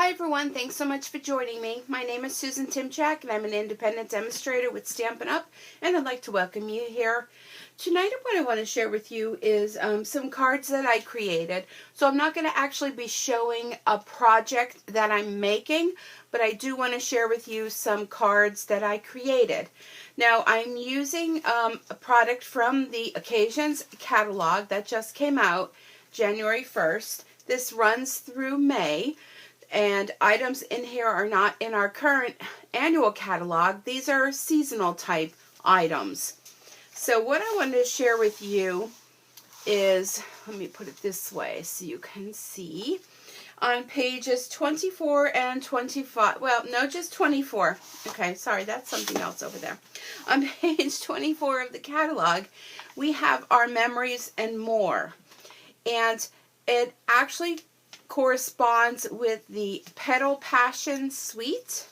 Hi everyone, thanks so much for joining me. My name is Susan Timchak and I'm an independent demonstrator with Stampin' Up! And I'd like to welcome you here. Tonight what I want to share with you is some cards that I created. So I'm not going to actually be showing a project that I'm making, but I do want to share with you some cards that I created. Now I'm using a product from the Occasions catalog that just came out January 1st. This runs through May. And items in here are not in our current annual catalog. These are seasonal type items. So what I wanted to share with you is, let me put it this way so you can see. On pages 24 and 25, well, no, just 24. Okay, sorry, that's something else over there. On page 24 of the catalog, we have our Memories and More. And it actually corresponds with the Petal Passion Suite.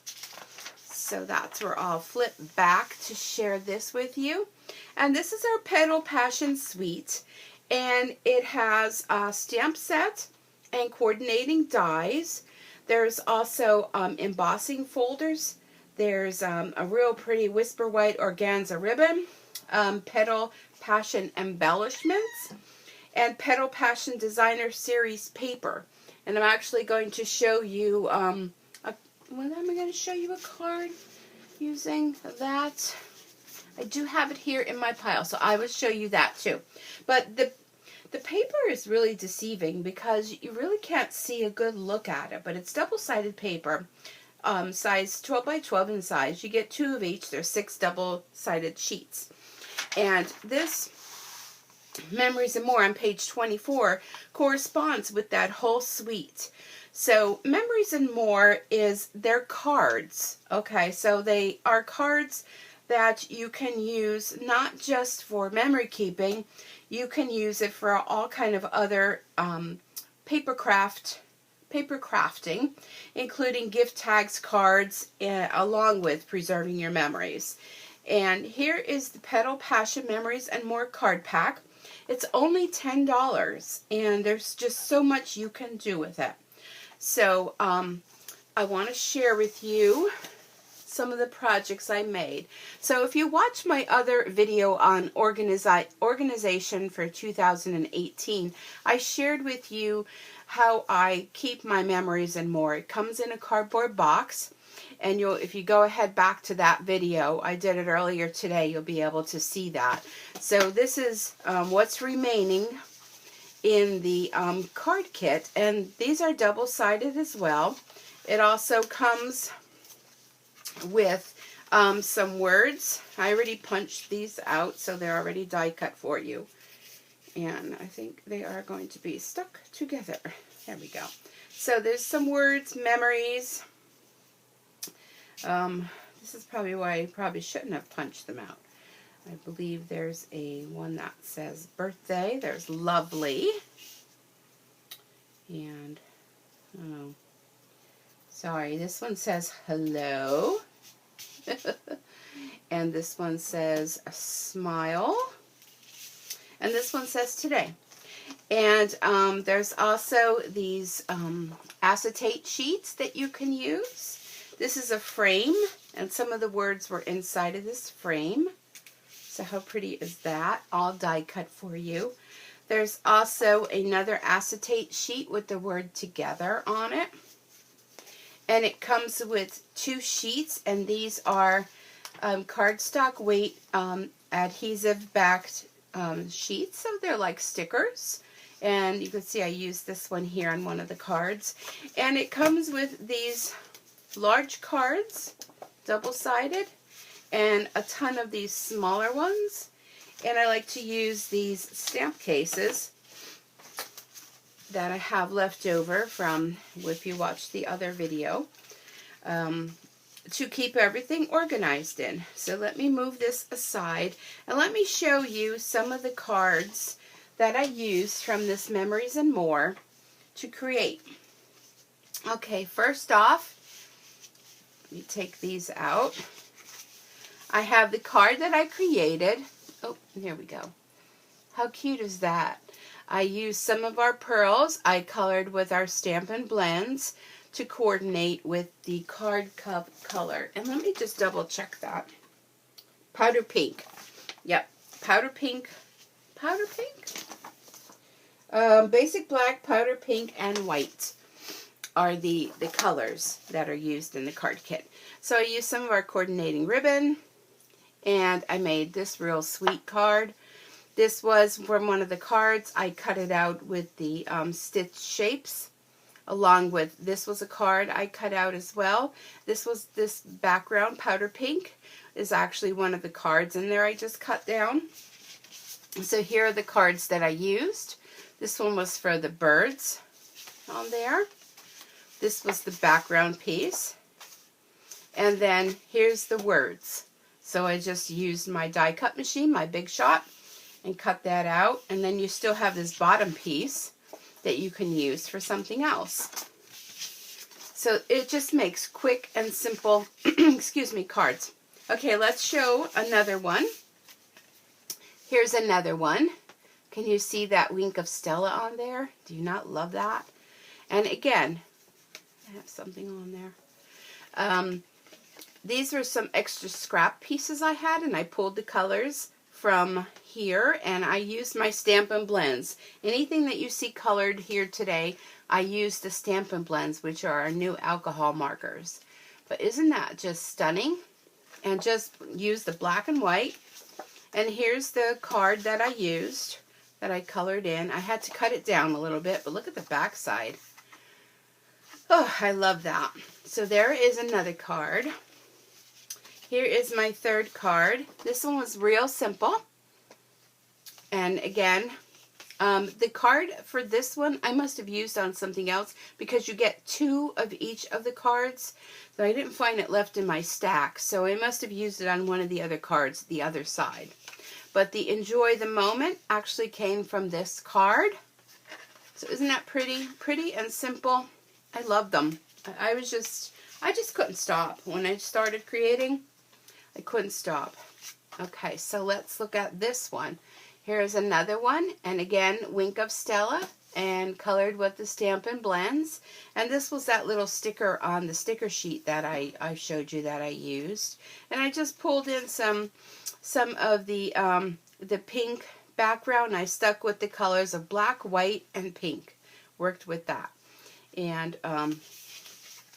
So that's where I'll flip back to share this with you. And this is our Petal Passion Suite. And it has a stamp set and coordinating dies. There's also embossing folders. There's a real pretty Whisper White organza ribbon, Petal Passion embellishments, and Petal Passion Designer Series paper. And I'm actually going to show you, I'm going to show you a card using that. I do have it here in my pile, so I will show you that too. But the paper is really deceiving because you really can't see a good look at it. But it's double-sided paper, size 12 by 12 in size. You get 2 of each. There's 6 double-sided sheets. And this Memories and More on page 24 corresponds with that whole suite. So Memories and More is their cards. Okay, so they are cards that you can use not just for memory keeping, you can use it for all kind of other paper crafting, including gift tags, cards, along with preserving your memories. And here is the Petal Passion Memories and More card pack. It's only $10, and there's just so much you can do with it. So I want to share with you some of the projects I made. So if you watch my other video on organization for 2018, I shared with you how I keep my memories and more. It comes in a cardboard box. And if you go ahead back to that video, I did it earlier today, you'll be able to see that. So this is what's remaining in the card kit. And these are double-sided as well. It also comes with some words. I already punched these out, so they're already die cut for you. And I think they are going to be stuck together. There we go. So there's some words, memories. This is probably why I probably shouldn't have punched them out. I believe there's one that says birthday. There's lovely. And, oh, sorry, this one says hello. And this one says a smile. And this one says today. And there's also these acetate sheets that you can use. This is a frame, and some of the words were inside of this frame. So how pretty is that? All die cut for you. There's also another acetate sheet with the word together on it. And it comes with 2 sheets, and these are cardstock weight adhesive backed sheets. So they're like stickers. And you can see I used this one here on one of the cards. And it comes with these large cards, double-sided, and a ton of these smaller ones. And I like to use these stamp cases that I have left over from, if you watched the other video, to keep everything organized in. So let me move this aside, and let me show you some of the cards that I used from this Memories and More to create. Okay, first off, let me take these out. I have the card that I created. Oh, here we go. How cute is that? I used some of our pearls. I colored with our Stampin' blends to coordinate with the card cup color. And let me just double check that. Powder pink. Yep, powder pink. Powder pink? Basic black, powder pink, and white are the colors that are used in the card kit. So I used some of our coordinating ribbon, and I made this real sweet card. This was from one of the cards. I cut it out with the stitch shapes, along with, this was a card I cut out as well. This background, powder pink, is actually one of the cards in there I just cut down. So here are the cards that I used. This one was for the birds on there. This was the background piece. And then here's the words. So I just used my die cut machine, my Big Shot, and cut that out. And then you still have this bottom piece that you can use for something else. So it just makes quick and simple, excuse me, cards. Okay, let's show another one. Here's another one. Can you see that wink of Stella on there? Do you not love that? And again, I have something on there. These were some extra scrap pieces I had, and I pulled the colors from here, and I used my Stampin' blends. Anything that you see colored here today, I used the Stampin' blends, which are our new alcohol markers. But isn't that just stunning? And just use the black and white. And here's the card that I used, that I colored in. I had to cut it down a little bit, but look at the back side. Oh, I love that. So there is another card. Here is my third card. This one was real simple. And again, the card for this one I must have used on something else, because you get 2 of each of the cards. So I didn't find it left in my stack, so I must have used it on one of the other cards, the other side. But the Enjoy the Moment actually came from this card. So isn't that pretty? Pretty and simple. I love them. I just couldn't stop. When I started creating, I couldn't stop. Okay, so let's look at this one. Here's another one, and again, Wink of Stella, and colored with the Stampin' blends. And this was that little sticker on the sticker sheet that I showed you that I used. And I just pulled in some of the pink background. I stuck with the colors of black, white, and pink. Worked with that. And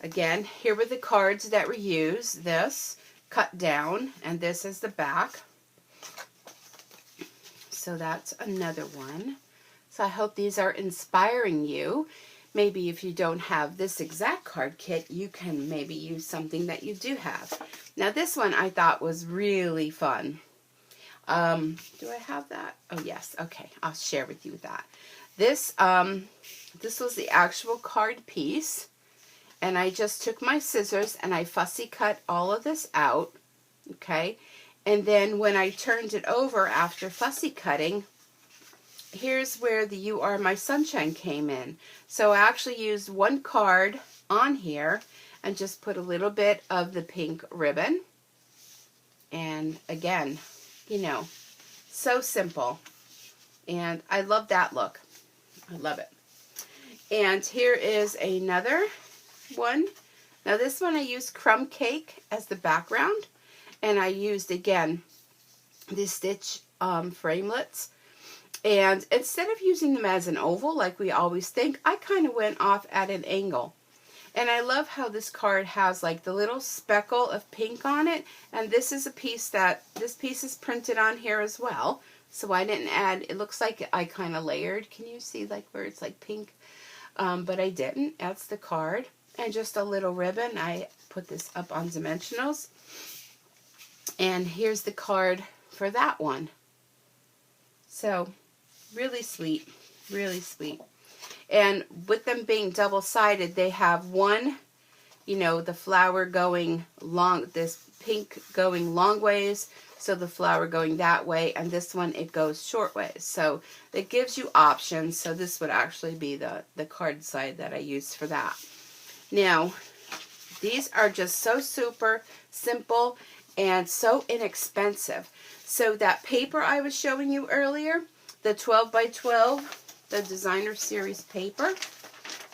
again, here were the cards that were used. This cut down, and this is the back. So that's another one. So I hope these are inspiring you. Maybe if you don't have this exact card kit, you can maybe use something that you do have. Now this one I thought was really fun. Do I have that? Oh yes, okay, I'll share with you that. This was the actual card piece, and I just took my scissors and I fussy cut all of this out, okay? And then when I turned it over after fussy cutting, here's where the You Are My Sunshine came in. So I actually used one card on here and just put a little bit of the pink ribbon. And again, you know, so simple. And I love that look. I love it. And here is another one. Now this one I used crumb cake as the background. And I used, again, the stitch framelits. And instead of using them as an oval like we always think, I kind of went off at an angle. And I love how this card has like the little speckle of pink on it. And this is a piece this piece is printed on here as well. So I didn't add, it looks like I kind of layered. Can you see like where it's like pink? But I didn't. That's the card. And just a little ribbon. I put this up on dimensionals. And here's the card for that one. So, really sweet. Really sweet. And with them being double-sided, they have one, you know, the flower going long, this pink going long ways, so the flower going that way, and this one, it goes short ways. So, it gives you options. So, this would actually be the card side that I used for that. Now, these are just so super simple and so inexpensive. So that paper I was showing you earlier, the 12 by 12, the designer series paper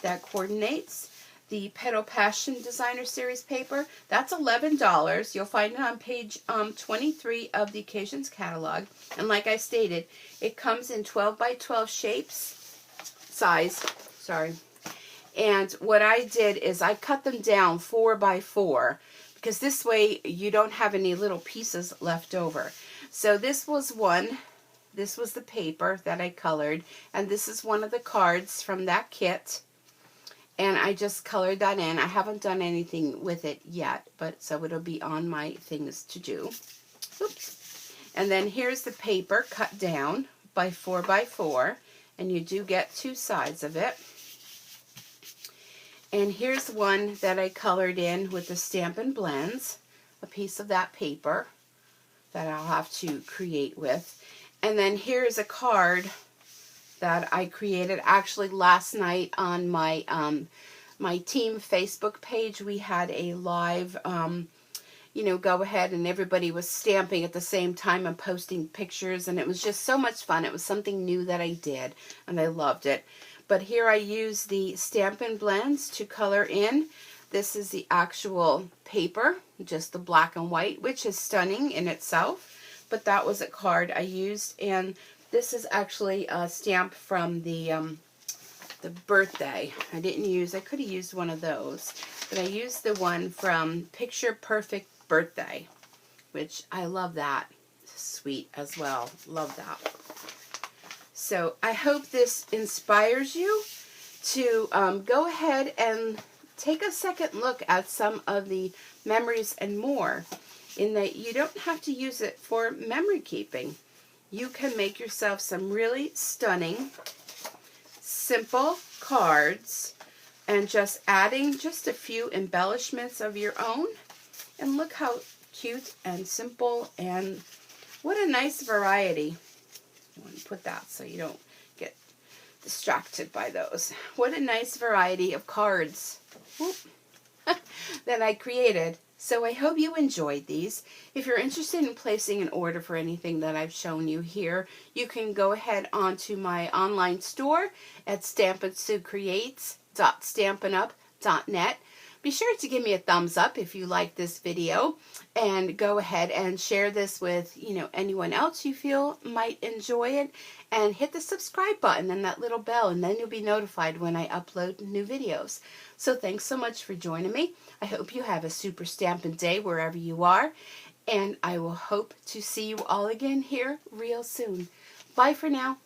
that coordinates. The Petal Passion designer series paper, that's $11. You'll find it on page 23 of the Occasions catalog. And like I stated, it comes in 12 by 12 size. And what I did is I cut them down 4 by 4 because this way you don't have any little pieces left over. So this was one. This was the paper that I colored, and this is one of the cards from that kit. And I just colored that in. I haven't done anything with it yet, but so it'll be on my things to do. Oops. And then here's the paper cut down by 4 by 4, and you do get 2 sides of it. And here's one that I colored in with the Stampin' Blends, a piece of that paper that I'll have to create with. And then here's a card that I created actually last night on my my team Facebook page. We had a live, go ahead, and everybody was stamping at the same time and posting pictures, and it was just so much fun. It was something new that I did, and I loved it. But here I use the Stampin' Blends to color in. This is the actual paper, just the black and white, which is stunning in itself. But that was a card I used, and this is actually a stamp from the birthday. I could have used one of those, but I used the one from Picture Perfect Birthday, which I love that. Sweet as well. Love that. So I hope this inspires you to go ahead and take a second look at some of the memories and more, in that you don't have to use it for memory keeping. You can make yourself some really stunning, simple cards, and just adding just a few embellishments of your own. And look how cute and simple, and what a nice variety. I want to put that so you don't get distracted by those. What a nice variety of cards that I created. So I hope you enjoyed these. If you're interested in placing an order for anything that I've shown you here, you can go ahead onto my online store at stampinsucreates.stampinup.net. Be sure to give me a thumbs up if you like this video, and go ahead and share this with anyone else you feel might enjoy it, and hit the subscribe button and that little bell, and then you'll be notified when I upload new videos. So thanks so much for joining me. I hope you have a super Stampin' day wherever you are, and I will hope to see you all again here real soon. Bye for now.